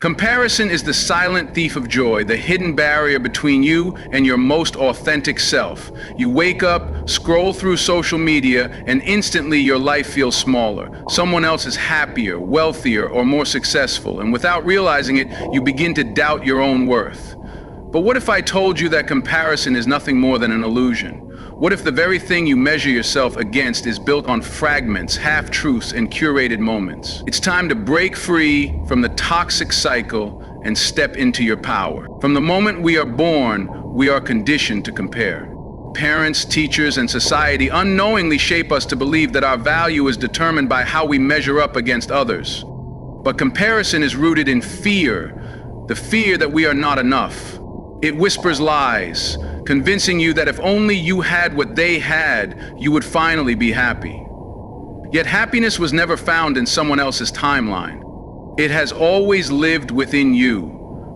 Comparison is the silent thief of joy, the hidden barrier between you and your most authentic self. You wake up, scroll through social media, and instantly your life feels smaller. Someone else is happier, wealthier, or more successful, and without realizing it, you begin to doubt your own worth. But what if I told you that comparison is nothing more than an illusion? What if the very thing you measure yourself against is built on fragments, half-truths, and curated moments? It's time to break free from the toxic cycle and step into your power. From the moment we are born, we are conditioned to compare. Parents, teachers, and society unknowingly shape us to believe that our value is determined by how we measure up against others. But comparison is rooted in fear, the fear that we are not enough. It whispers lies, convincing you that if only you had what they had, you would finally be happy. Yet happiness was never found in someone else's timeline. It has always lived within you,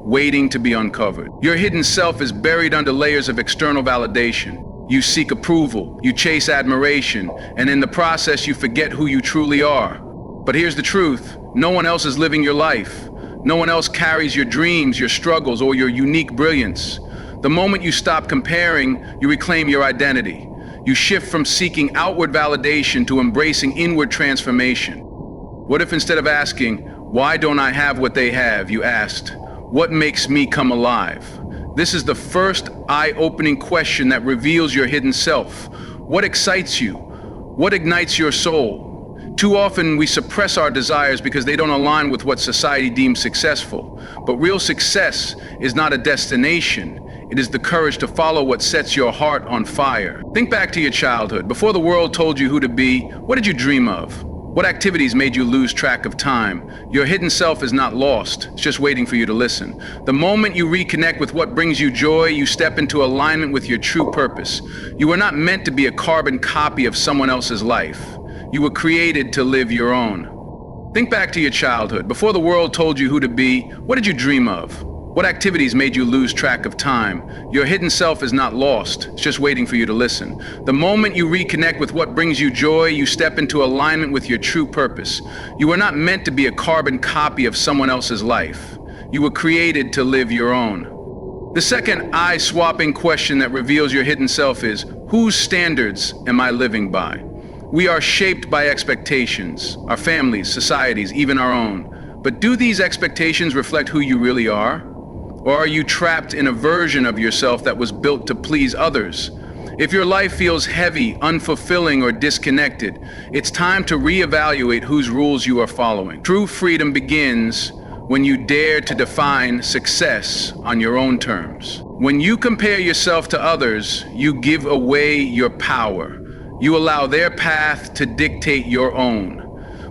waiting to be uncovered. Your hidden self is buried under layers of external validation. You seek approval, you chase admiration, and in the process you forget who you truly are. But here's the truth: no one else is living your life. No one else carries your dreams, your struggles, or your unique brilliance. The moment you stop comparing, you reclaim your identity. You shift from seeking outward validation to embracing inward transformation. What if instead of asking, "Why don't I have what they have?" you asked, "What makes me come alive?" This is the first eye-opening question that reveals your hidden self. What excites you? What ignites your soul? Too often we suppress our desires because they don't align with what society deems successful. But real success is not a destination. It is the courage to follow what sets your heart on fire. Think back to your childhood. Before the world told you who to be, what did you dream of? What activities made you lose track of time? Your hidden self is not lost. It's just waiting for you to listen. The moment you reconnect with what brings you joy, you step into alignment with your true purpose. You were not meant to be a carbon copy of someone else's life. You were created to live your own. Think back to your childhood. Before the world told you who to be, what did you dream of? What activities made you lose track of time? Your hidden self is not lost. It's just waiting for you to listen. The moment you reconnect with what brings you joy, you step into alignment with your true purpose. You were not meant to be a carbon copy of someone else's life. You were created to live your own. The second eye-swapping question that reveals your hidden self is, whose standards am I living by? We are shaped by expectations, our families, societies, even our own. But do these expectations reflect who you really are? Or are you trapped in a version of yourself that was built to please others? If your life feels heavy, unfulfilling, or disconnected, it's time to reevaluate whose rules you are following. True freedom begins when you dare to define success on your own terms. When you compare yourself to others, you give away your power. You allow their path to dictate your own.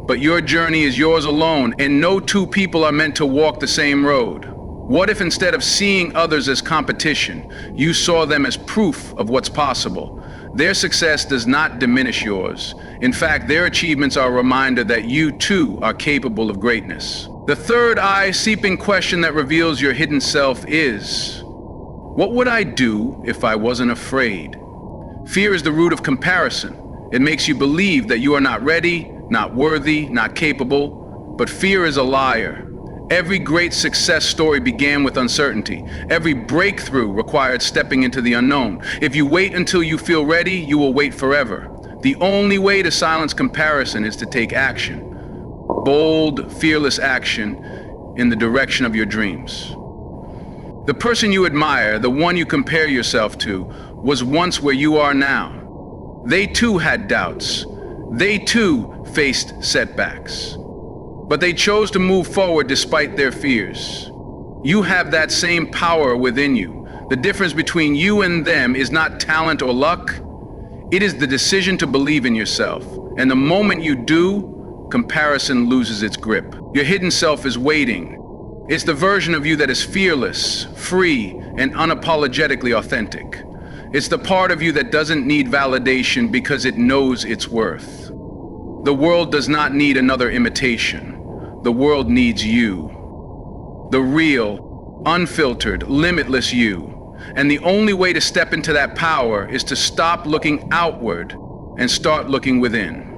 But your journey is yours alone, and no two people are meant to walk the same road. What if instead of seeing others as competition, you saw them as proof of what's possible? Their success does not diminish yours. In fact, their achievements are a reminder that you too are capable of greatness. The third eye-seeping question that reveals your hidden self is, what would I do if I wasn't afraid? Fear is the root of comparison. It makes you believe that you are not ready, not worthy, not capable. But fear is a liar. Every great success story began with uncertainty. Every breakthrough required stepping into the unknown. If you wait until you feel ready, you will wait forever. The only way to silence comparison is to take action. Bold, fearless action in the direction of your dreams. The person you admire, the one you compare yourself to, was once where you are now. They too had doubts. They too faced setbacks. But they chose to move forward despite their fears. You have that same power within you. The difference between you and them is not talent or luck. It is the decision to believe in yourself. And the moment you do, comparison loses its grip. Your hidden self is waiting. It's the version of you that is fearless, free, and unapologetically authentic. It's the part of you that doesn't need validation because it knows its worth. The world does not need another imitation. The world needs you. The real, unfiltered, limitless you. And the only way to step into that power is to stop looking outward and start looking within.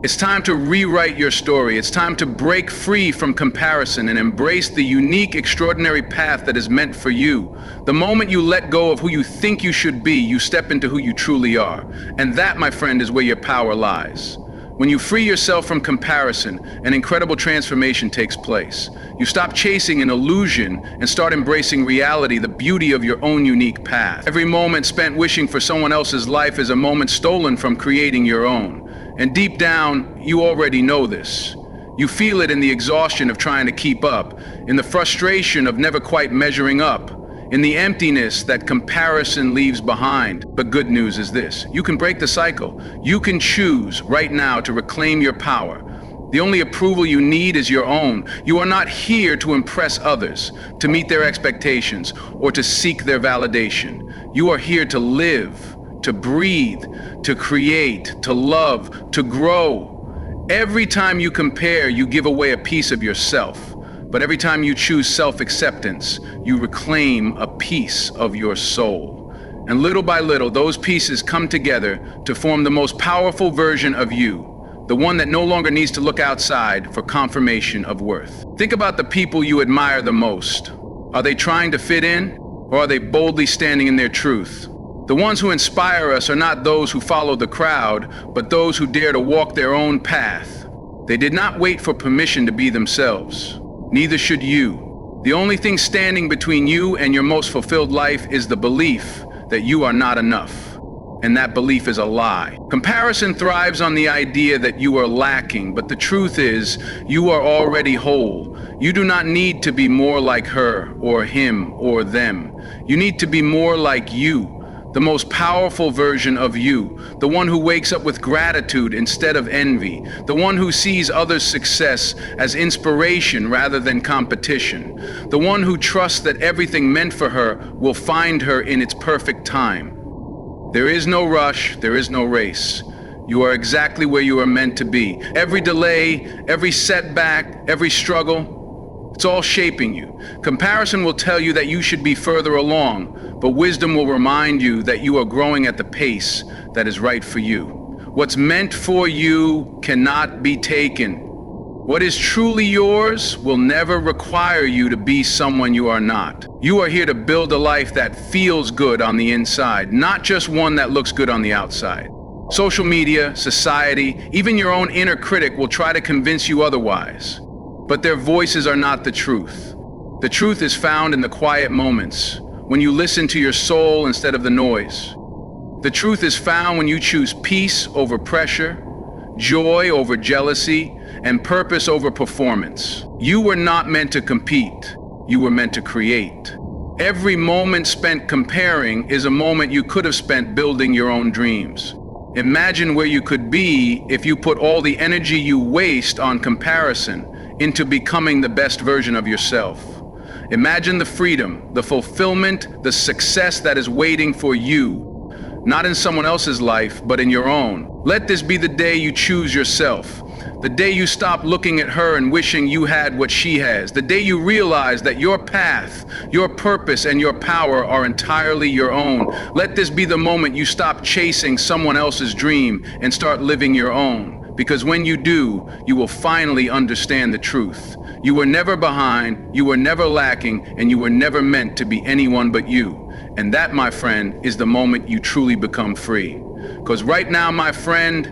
It's time to rewrite your story. It's time to break free from comparison and embrace the unique, extraordinary path that is meant for you. The moment you let go of who you think you should be, you step into who you truly are. And that, my friend, is where your power lies. When you free yourself from comparison, an incredible transformation takes place. You stop chasing an illusion and start embracing reality, the beauty of your own unique path. Every moment spent wishing for someone else's life is a moment stolen from creating your own. And deep down, you already know this. You feel it in the exhaustion of trying to keep up, in the frustration of never quite measuring up, in the emptiness that comparison leaves behind. But good news is this: you can break the cycle. You can choose right now to reclaim your power. The only approval you need is your own. You are not here to impress others, to meet their expectations, or to seek their validation. You are here to live, to breathe, to create, to love, to grow. Every time you compare, you give away a piece of yourself. But every time you choose self-acceptance, you reclaim a piece of your soul. And little by little, those pieces come together to form the most powerful version of you, the one that no longer needs to look outside for confirmation of worth. Think about the people you admire the most. Are they trying to fit in, or are they boldly standing in their truth? The ones who inspire us are not those who follow the crowd, but those who dare to walk their own path. They did not wait for permission to be themselves. Neither should you. The only thing standing between you and your most fulfilled life is the belief that you are not enough. And that belief is a lie. Comparison thrives on the idea that you are lacking, but the truth is, you are already whole. You do not need to be more like her or him or them. You need to be more like you. The most powerful version of you, the one who wakes up with gratitude instead of envy, the one who sees others' success as inspiration rather than competition, the one who trusts that everything meant for her will find her in its perfect time. There is no rush, there is no race. You are exactly where you are meant to be. Every delay, every setback, every struggle, it's all shaping you. Comparison will tell you that you should be further along, but wisdom will remind you that you are growing at the pace that is right for you. What's meant for you cannot be taken. What is truly yours will never require you to be someone you are not. You are here to build a life that feels good on the inside, not just one that looks good on the outside. Social media, society, even your own inner critic will try to convince you otherwise. But their voices are not the truth. The truth is found in the quiet moments, when you listen to your soul instead of the noise. The truth is found when you choose peace over pressure, joy over jealousy, and purpose over performance. You were not meant to compete. You were meant to create. Every moment spent comparing is a moment you could have spent building your own dreams. Imagine where you could be if you put all the energy you waste on comparison into becoming the best version of yourself. Imagine the freedom, the fulfillment, the success that is waiting for you, not in someone else's life, but in your own. Let this be the day you choose yourself, the day you stop looking at her and wishing you had what she has, the day you realize that your path, your purpose, and your power are entirely your own. Let this be the moment you stop chasing someone else's dream and start living your own. Because when you do, you will finally understand the truth. You were never behind, you were never lacking, and you were never meant to be anyone but you. And that, my friend, is the moment you truly become free. Because right now, my friend,